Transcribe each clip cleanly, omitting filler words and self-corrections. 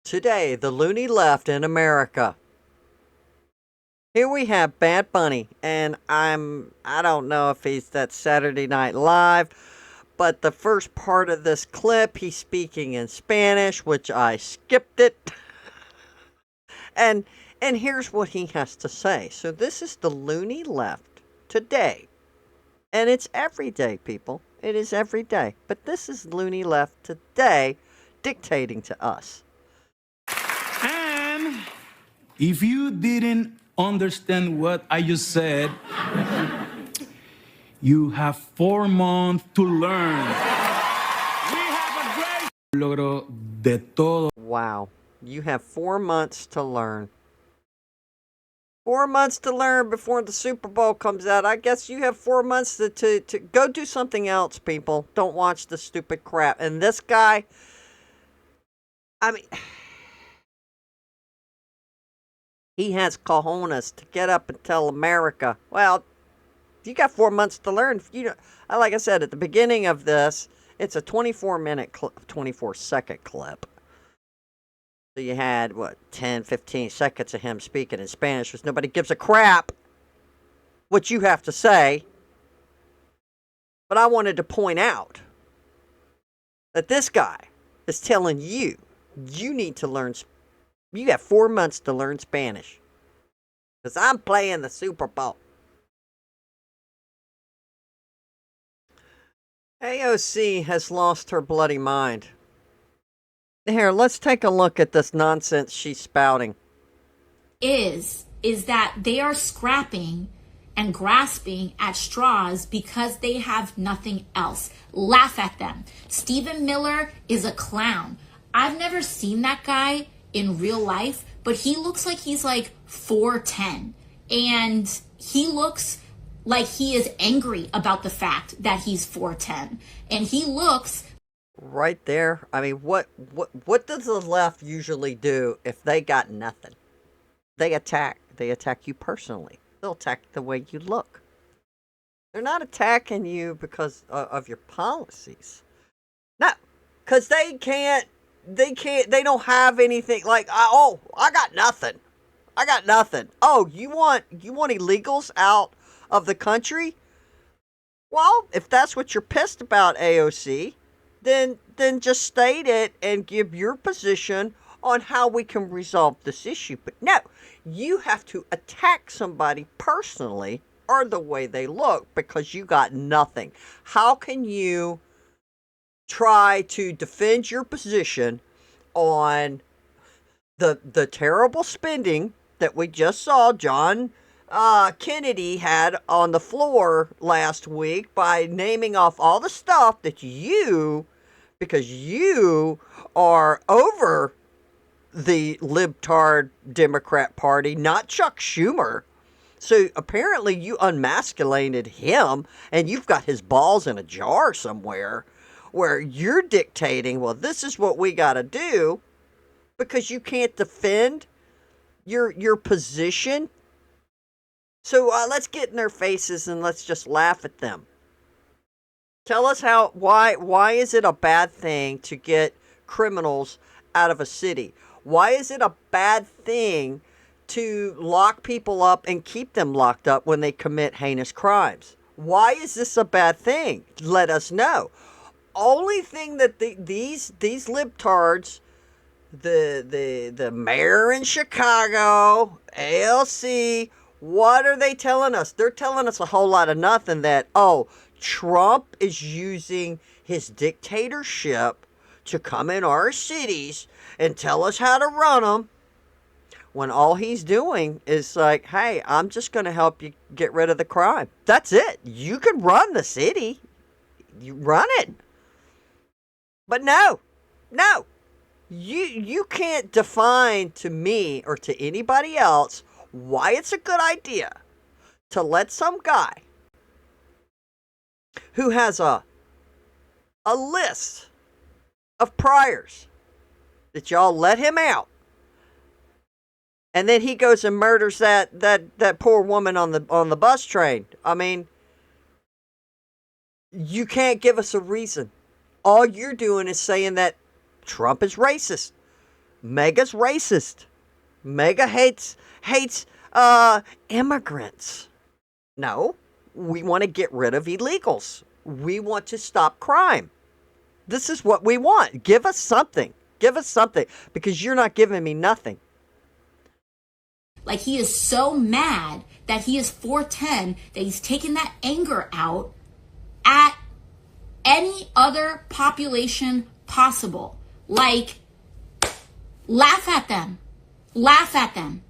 Today, the loony left in America. Here we have Bad Bunny, and I don't know if he's that Saturday Night Live, but the first part of this clip, he's speaking in Spanish, which I skipped it. And and here's what he has to say. So this is the loony left today. And it's every day, people. It is every day. But this is loony left today dictating to us. And if you didn't understand what I just said, you have 4 months to learn. We have a great logro de todo. Wow. You have 4 months to learn. 4 months to learn before the Super Bowl comes out. I guess you have 4 months to go do something else, people. Don't watch the stupid crap. And this guy, I mean, he has cojones to get up and tell America, well, you got 4 months to learn. Like I said, at the beginning of this, it's a 24-minute, 24-second clip. So you had, 10, 15 seconds of him speaking in Spanish, because nobody gives a crap what you have to say. But I wanted to point out that this guy is telling you, you need to learn, you got 4 months to learn Spanish. Because I'm playing the Super Bowl. AOC has lost her bloody mind. Here, let's take a look at this nonsense she's spouting. Is that they are scrapping and grasping at straws because they have nothing else. Laugh at them. Stephen Miller is a clown. I've never seen that guy in real life, but he looks like he's like 4'10", and he looks like he is angry about the fact that he's 4'10", and he looks right there. I mean, what does the left usually do if they got nothing? They attack. They attack you personally. They'll attack the way you look. They're not attacking you because of your policies. No, because they don't have anything like, I got nothing. I got nothing. Oh, you want illegals out of the country? Well, if that's what you're pissed about, AOC, then just state it and give your position on how we can resolve this issue. But no, you have to attack somebody personally or the way they look because you got nothing. How can you try to defend your position on the terrible spending that we just saw John Kennedy had on the floor last week by naming off all the stuff that because you are over the libtard Democrat Party, not Chuck Schumer. So apparently you unmasculated him and you've got his balls in a jar somewhere where you're dictating, well, this is what we got to do because you can't defend your position. So let's get in their faces and let's just laugh at them. Tell us why is it a bad thing to get criminals out of a city? Why is it a bad thing to lock people up and keep them locked up when they commit heinous crimes? Why is this a bad thing? Let us know. Only thing that these libtards, the mayor in Chicago, ALC, what are they telling us? They're telling us a whole lot of nothing that, Trump is using his dictatorship to come in our cities and tell us how to run them, when all he's doing is like, hey, I'm just going to help you get rid of the crime. That's it. You can run the city. You run it. But no. You can't define to me or to anybody else why it's a good idea to let some guy who has a list of priors that y'all let him out, and then he goes and murders that poor woman on the bus train. I mean, you can't give us a reason. All you're doing is saying that Trump is racist. Mega's racist. Mega hates immigrants. No, we want to get rid of illegals. We want to stop crime. This is what we want. Give us something. Give us something, because you're not giving me nothing. Like, he is so mad that he is 410 that he's taking that anger out at any other population possible. Like, laugh at them. Laugh at them.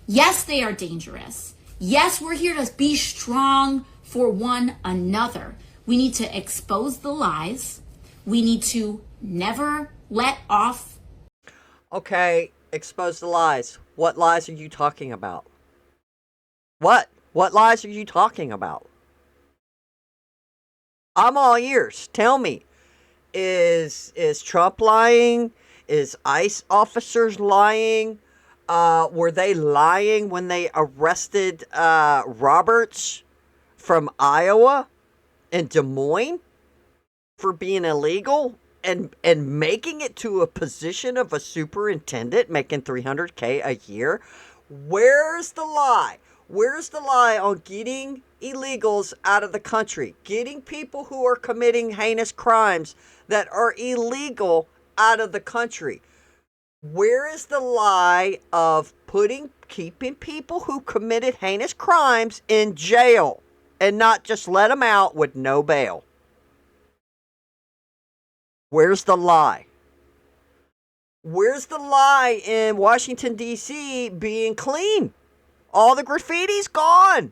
Yes, they are dangerous. Yes, we're here to be strong for one another. We need to expose the lies. We need to never let off. Okay, expose the lies. What lies are you talking about? What lies are you talking about? I'm all ears. Tell me. Is Trump lying? Is ICE officers lying? Were they lying when they arrested Roberts from Iowa and Des Moines for being illegal and making it to a position of a superintendent making $300K a year? Where's the lie? Where's the lie on getting illegals out of the country? Getting people who are committing heinous crimes that are illegal out of the country? Where is the lie of keeping people who committed heinous crimes in jail and not just let them out with no bail? Where's the lie? Where's the lie in Washington, D.C. being clean? All the graffiti's gone.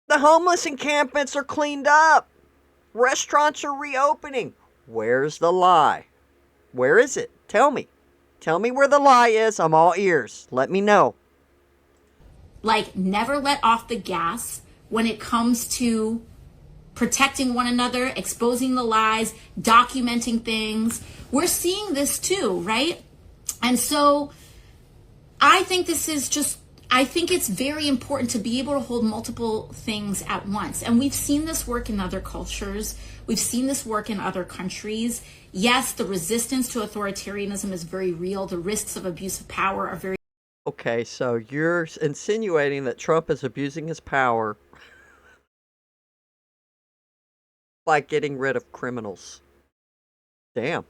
The homeless encampments are cleaned up. Restaurants are reopening. Where's the lie? Where is it? Tell me. Tell me where the lie is. I'm all ears. Let me know. Like, never let off the gas when it comes to protecting one another, exposing the lies, documenting things. We're seeing this too, right? And so I think I think it's very important to be able to hold multiple things at once. And we've seen this work in other cultures. We've seen this work in other countries. Yes, the resistance to authoritarianism is very real. The risks of abuse of power are very. Okay, so you're insinuating that Trump is abusing his power by getting rid of criminals. Damn.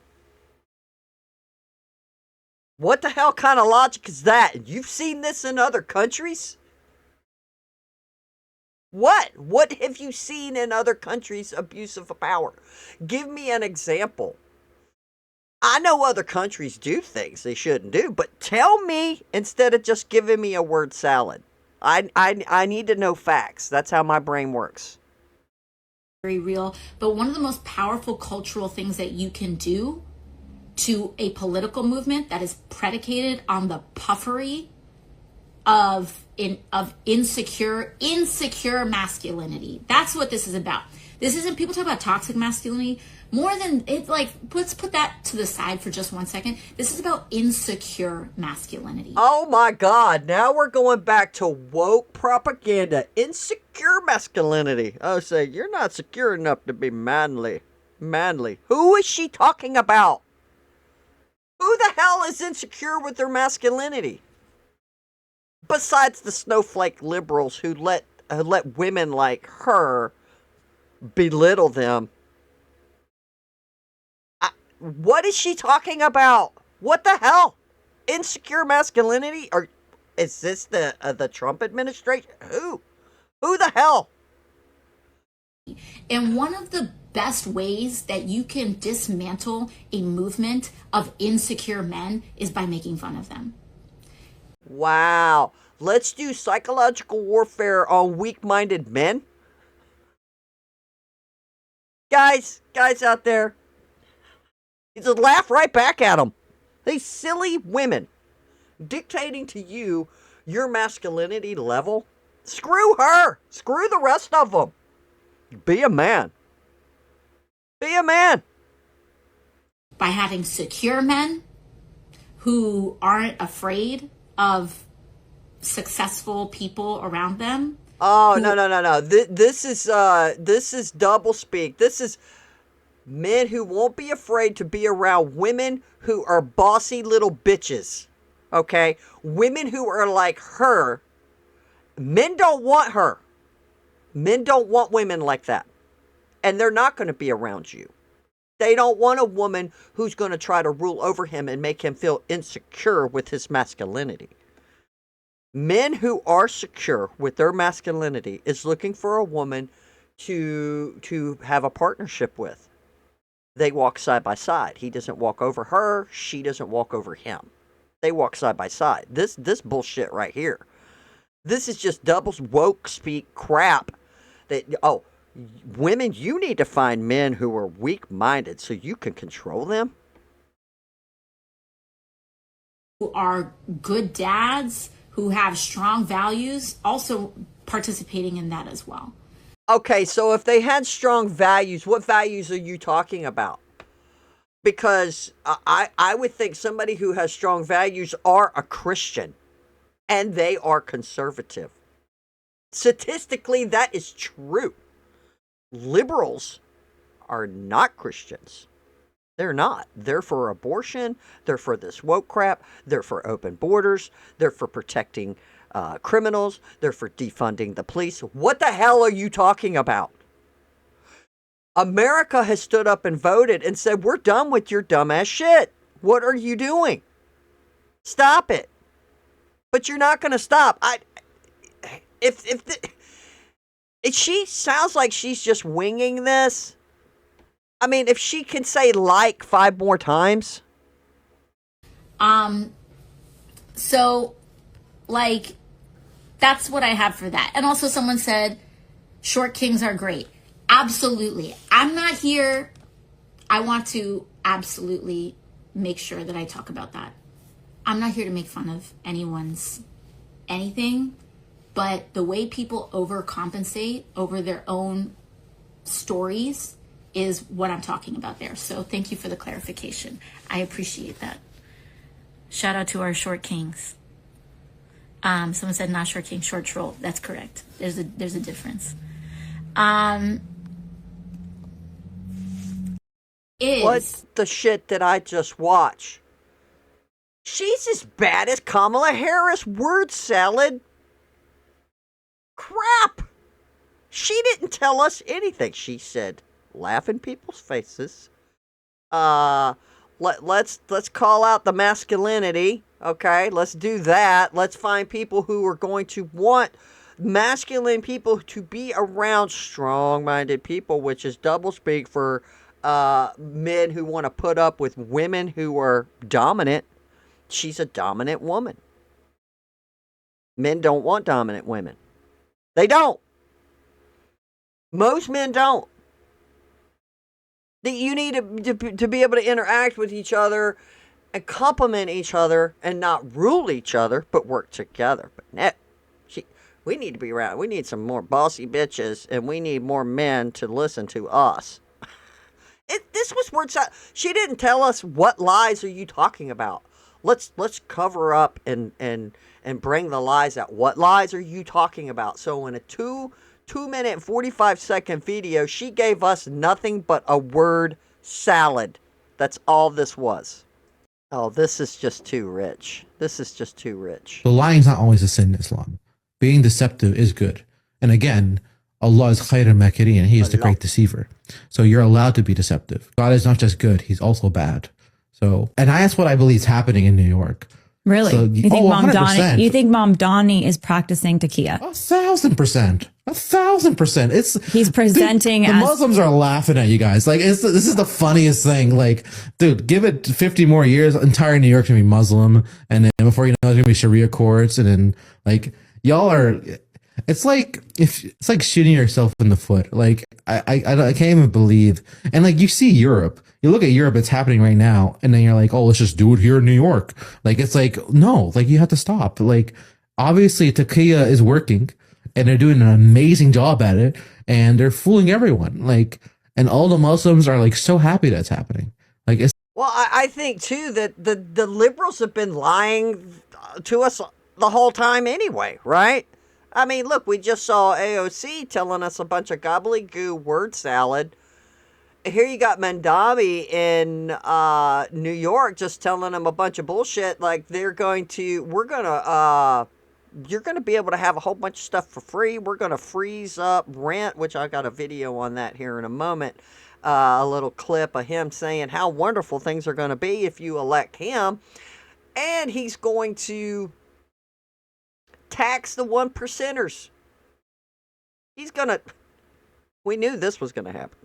What the hell kind of logic is that? You've seen this in other countries? What? What have you seen in other countries' abuse of power? Give me an example. I know other countries do things they shouldn't do, but tell me instead of just giving me a word salad. I need to know facts. That's how my brain works. Very real. But one of the most powerful cultural things that you can do to a political movement that is predicated on the puffery of insecure masculinity. That's what this is about. This isn't, people talk about toxic masculinity more than it, like, let's put that to the side for just 1 second. This is about insecure masculinity. Oh my God, now we're going back to woke propaganda. Insecure masculinity. Oh, say, you're not secure enough to be manly. Manly. Who is she talking about? Who the hell is insecure with their masculinity? Besides the snowflake liberals who let women like her belittle them. What is she talking about? What the hell? Insecure masculinity? Or is this the Trump administration? Who the hell? And one of the best ways that you can dismantle a movement of insecure men is by making fun of them. Wow. Let's do psychological warfare on weak-minded men. Guys out there, you just laugh right back at them. These silly women dictating to you your masculinity level. Screw her. Screw the rest of them. Be a man. Be a man. By having secure men who aren't afraid of successful people around them. Oh, no. This is double speak. This is Men who won't be afraid to be around women who are bossy little bitches. Okay? Women who are like her. Men don't want her. Men don't want women like that. And they're not going to be around you. They don't want a woman who's going to try to rule over him and make him feel insecure with his masculinity. Men who are secure with their masculinity is looking for a woman to have a partnership with. They walk side by side. He doesn't walk over her. She doesn't walk over him. They walk side by side. This bullshit right here. This is just double woke speak crap. That women, you need to find men who are weak-minded so you can control them. Who are good dads, who have strong values, also participating in that as well. Okay, so if they had strong values, what values are you talking about? Because I would think somebody who has strong values are a Christian, and they are conservative. Statistically, that is true. Liberals are not Christians. They're not. They're for abortion. They're for this woke crap. They're for open borders. They're for protecting criminals. They're for defunding the police. What the hell are you talking about? America has stood up and voted and said, we're done with your dumbass shit. What are you doing? Stop it. But you're not going to stop. If she sounds like she's just winging this. I mean, if she can say like 5 more times. So, like, that's what I have for that. And also someone said, short kings are great. Absolutely. I'm not here. I want to absolutely make sure that I talk about that. I'm not here to make fun of anyone's anything, but the way people overcompensate over their own stories is what I'm talking about there. So thank you for the clarification. I appreciate that. Shout out to our short kings. Someone said not short king, short troll. That's correct. There's a difference. What's the shit that I just watched? She's as bad as Kamala Harris. Word salad. Crap. She didn't tell us anything. She said, laugh in people's faces. Let's call out the masculinity. Okay, let's do that. Let's find people who are going to want masculine people to be around strong-minded people, which is doublespeak for men who want to put up with women who are dominant. She's a dominant woman. Men don't want dominant women. They don't. Most men don't. You need to be able to interact with each other and complement each other and not rule each other, but work together. But we need to be around. We need some more bossy bitches, and we need more men to listen to us. This was words out. She didn't tell us what lies are you talking about. Let's cover up and bring the lies out. What lies are you talking about? So in a 2-minute and 45-second video, she gave us nothing but a word salad. That's all this was. Oh, this is just too rich. This is just too rich. So lying is not always a sin in Islam. Being deceptive is good. And again, Allah is Khairul Makirin. He is the great deceiver. So you're allowed to be deceptive. God is not just good, he's also bad. So, and that's what I believe is happening in New York. Really? So, You think Mom Donnie is practicing taqiyya? 1,000%. 1,000%. He's presenting the Muslims are laughing at you guys. Like, this is the funniest thing. Like, dude, give it 50 more years, entire New York's gonna be Muslim, and then before you know, it's gonna be Sharia courts, and then like y'all are. It's like shooting yourself in the foot. Like I can't even believe. And like you see Europe, you look at Europe, it's happening right now, and then you're like, oh, let's just do it here in New York. Like it's like no, like you have to stop. Like obviously TAQIYYA is working, and they're doing an amazing job at it, and they're fooling everyone. Like, and all the Muslims are like so happy that's happening. Like it's. Well, I think too that the liberals have been lying to us the whole time anyway, right? I mean, look, we just saw AOC telling us a bunch of gobbledygook word salad. here you got Mandami in New York just telling them a bunch of bullshit. Like you're going to be able to have a whole bunch of stuff for free. We're going to freeze up rent, which I got a video on that here in a moment. A little clip of him saying how wonderful things are going to be if you elect him. And he's going to tax the 1%ers. We knew this was going to happen.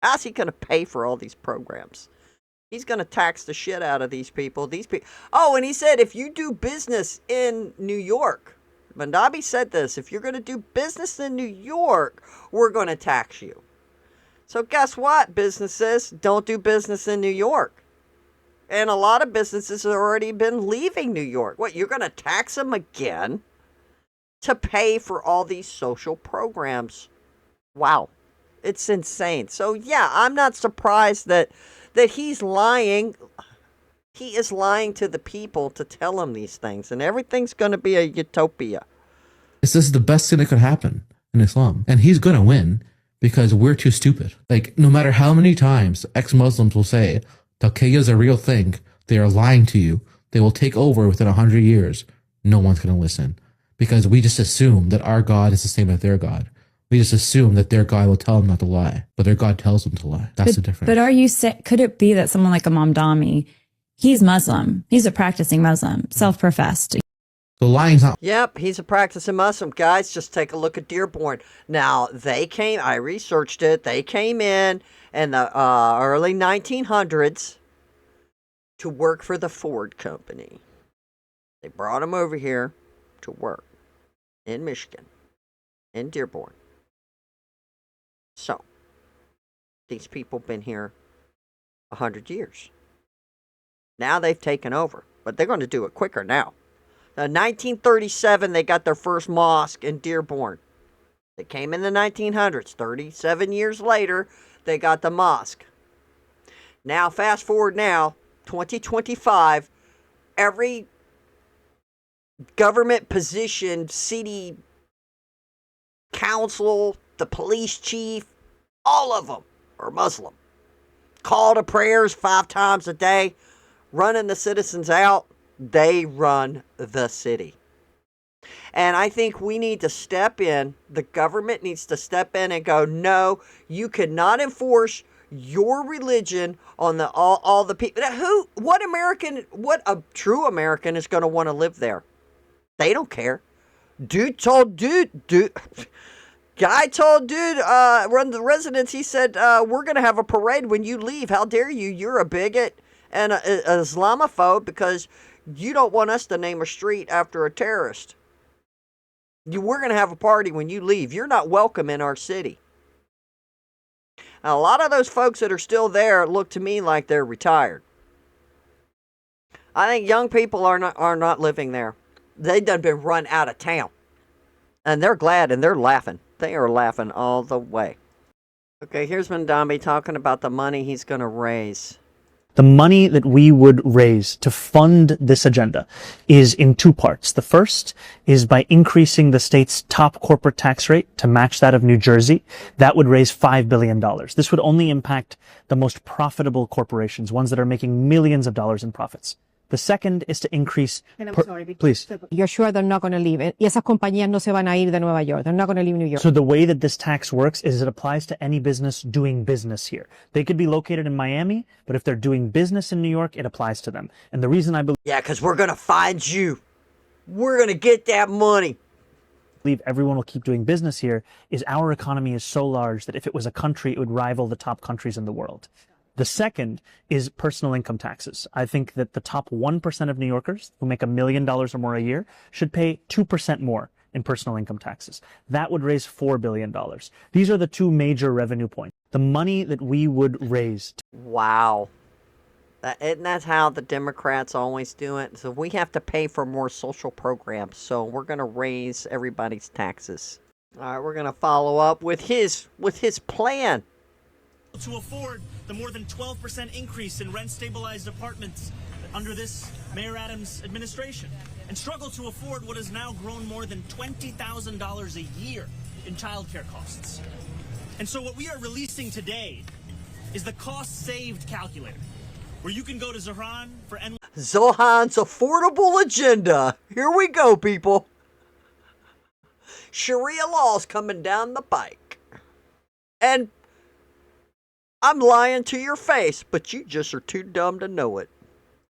How's he going to pay for all these programs? He's going to tax the shit out of these people. Oh, and he said, if you do business in New York, Mandabi said this, if you're going to do business in New York, we're going to tax you. So guess what, businesses? Don't do business in New York. And a lot of businesses have already been leaving New York. What, you're going to tax them again to pay for all these social programs? Wow. It's insane. So yeah, I'm not surprised that he's lying. He is lying to the people to tell them these things. And everything's going to be a utopia. This is the best thing that could happen in Islam. And he's going to win because we're too stupid. Like, no matter how many times ex-Muslims will say, TAQIYYA is a real thing, they are lying to you. They will take over within 100 years. No one's going to listen because we just assume that our God is the same as their God. We just assume that their God will tell them not to lie, but their God tells them to lie. That's the difference. But are you could it be that someone like Imam Dami, he's Muslim, he's a practicing Muslim, self-professed? So lying's not. Yep, he's a practicing Muslim. Guys, just take a look at Dearborn. Now, I researched it. They came in the early 1900s to work for the Ford Company. They brought him over here to work in Michigan, in Dearborn. So, these people been here 100 years. Now they've taken over, but they're going to do it quicker now. In 1937, they got their first mosque in Dearborn. They came in the 1900s. 37 years later, they got the mosque. Now, fast forward now, 2025, every government position, city council, the police chief, all of them are Muslim. Call to prayers 5 times a day, running the citizens out. They run the city. And I think we need to step in. The government needs to step in and go, no, you cannot enforce your religion on all the people. What a true American is going to want to live there? They don't care. Guy told dude, run the residents, he said, we're going to have a parade when you leave. How dare you? You're a bigot and an Islamophobe because you don't want us to name a street after a terrorist. We're going to have a party when you leave. You're not welcome in our city. Now, a lot of those folks that are still there look to me like they're retired. I think young people are not living there. They done been run out of town. And they're glad and they're laughing. They are laughing all the way. Okay, here's Mandambi talking about the money he's going to raise. The money that we would raise to fund this agenda is in 2 parts. The first is by increasing the state's top corporate tax rate to match that of New Jersey. That would raise $5 billion. This would only impact the most profitable corporations, ones that are making millions of dollars in profits. The second is to increase... And I'm sorry, please. You're sure they're not going to leave? Y esas compañías no se van a ir de Nueva York. They're not going to leave New York. So the way that this tax works is it applies to any business doing business here. They could be located in Miami, but if they're doing business in New York, it applies to them. And the reason I believe... Yeah, because we're going to find you. We're going to get that money. Believe everyone will keep doing business here is our economy is so large that if it was a country, it would rival the top countries in the world. The second is personal income taxes. I think that the top 1% of New Yorkers who make $1 million or more a year should pay 2% more in personal income taxes. That would raise $4 billion. These are the 2 major revenue points. The money that we would raise. Wow. Isn't that how the Democrats always do it? So we have to pay for more social programs. So we're going to raise everybody's taxes. All right, we're going to follow up with his plan. To afford the more than 12% increase in rent-stabilized apartments under this Mayor Adams administration, and struggle to afford what has now grown more than $20,000 a year in childcare costs. And so what we are releasing today is the cost saved calculator, where you can go to Zohan for Zohan's affordable agenda. Here we go, people. Sharia law's coming down the pike. And I'm lying to your face, but you just are too dumb to know it.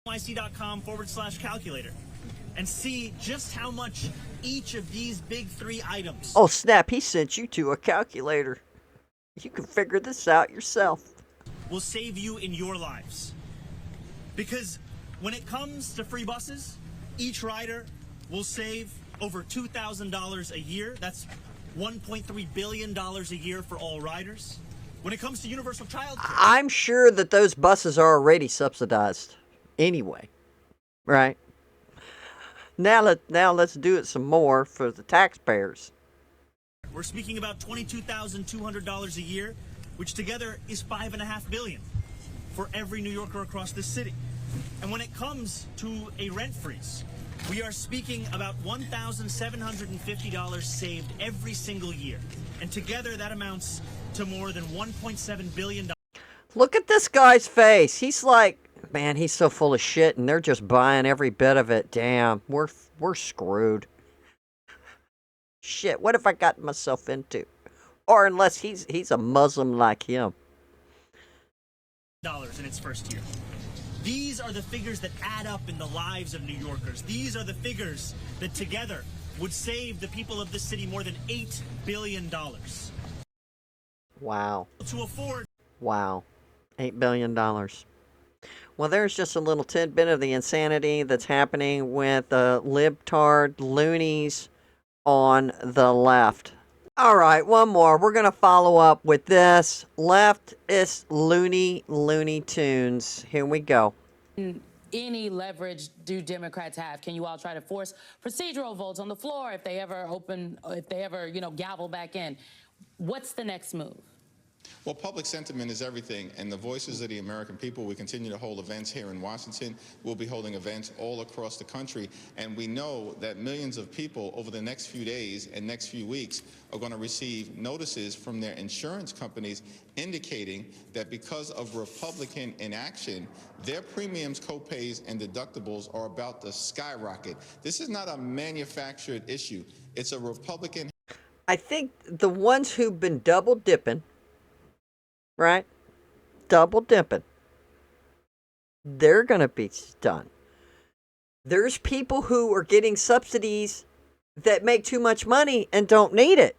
NYC.com/calculator and see just how much each of these big three items. Oh, snap. He sent you to a calculator. You can figure this out yourself. Will save you in your lives. Because when it comes to free buses, each rider will save over $2,000 a year. That's $1.3 billion a year for all riders. When it comes to universal child care, I'm sure that those buses are already subsidized anyway, right? Now let's do it some more for the taxpayers. we're speaking about $22,200 a year, which together is $5.5 billion for every New Yorker across this city. And when it comes to a rent freeze, we are speaking about $1,750 saved every single year. And together that amounts to more than $1.7 billion. Look at this guy's face. He's like, man, he's so full of shit, and they're just buying every bit of it. Damn, we're screwed. Shit, what have I gotten myself into? Or unless he's a Muslim like him. In its first year. These are the figures that add up in the lives of New Yorkers. These are the figures that together would save the people of this city more than $8 billion. Wow. To afford. Wow. $8 billion. Well, there's just a little tidbit of the insanity that's happening with the libtard loonies on the left. All right, one more. We're going to follow up with this. Leftist Looney Tunes. Here we go. Any leverage do Democrats have? Can you all try to force procedural votes on the floor if they ever gavel back in? What's the next move? Well, public sentiment is everything, and the voices of the American people, we continue to hold events here in Washington. We'll be holding events all across the country, and we know that millions of people over the next few days and next few weeks are going to receive notices from their insurance companies indicating that because of Republican inaction, their premiums, copays, and deductibles are about to skyrocket. This is not a manufactured issue. It's a Republican. I think the ones who've been double dipping, right? Double dipping. They're going to be done. There's people who are getting subsidies that make too much money and don't need it,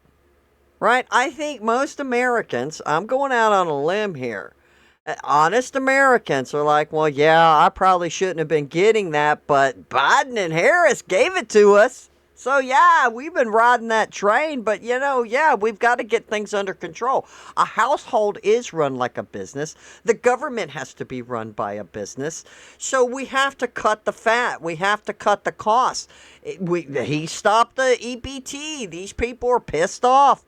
right? I think most Americans, I'm going out on a limb here, honest Americans are like, well, yeah, I probably shouldn't have been getting that, but Biden and Harris gave it to us. So, yeah, we've been riding that train, but, yeah, we've got to get things under control. A household is run like a business. The government has to be run by a business. So we have to cut the fat. We have to cut the costs. He stopped the EBT. These people are pissed off.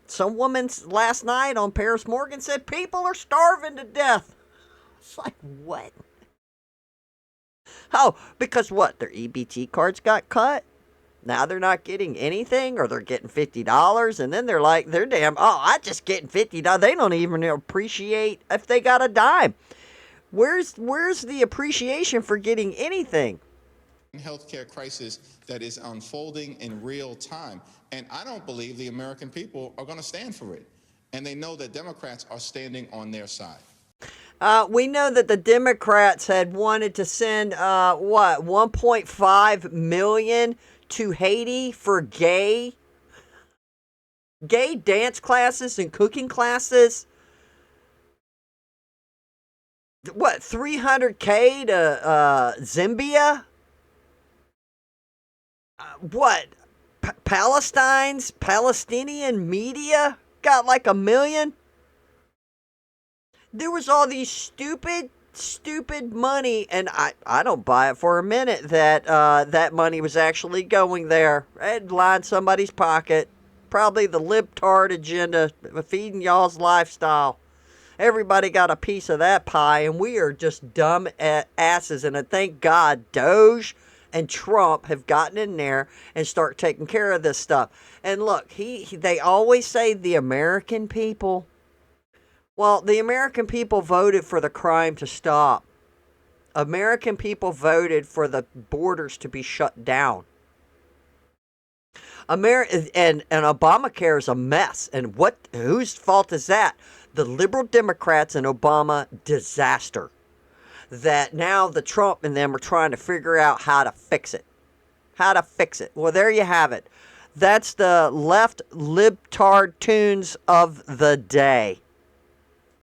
Some woman last night on Paris Morgan said people are starving to death. It's like, what? Oh, because what? Their EBT cards got cut? Now they're not getting anything, or they're getting $50, and then they're damn, I'm just getting $50. They don't even appreciate if they got a dime. Where's the appreciation for getting anything? Healthcare crisis that is unfolding in real time. And I don't believe the American people are going to stand for it. And they know that Democrats are standing on their side. We know that the Democrats had wanted to send, 1.5 million to Haiti for gay dance classes and cooking classes. What, 300K to Zambia? Palestinian media got like 1 million? There was all these stupid money, and I don't buy it for a minute that that money was actually going there. It lined somebody's pocket. Probably the libtard agenda, feeding y'all's lifestyle. Everybody got a piece of that pie, and we are just dumb asses. And I thank God Doge and Trump have gotten in there and start taking care of this stuff. And look, they always say the American people. Well, the American people voted for the crime to stop. American people voted for the borders to be shut down. And Obamacare is a mess. And whose fault is that? The liberal Democrats and Obama disaster. That now the Trump and them are trying to figure out how to fix it. How to fix it. Well, there you have it. That's the left libtard tunes of the day.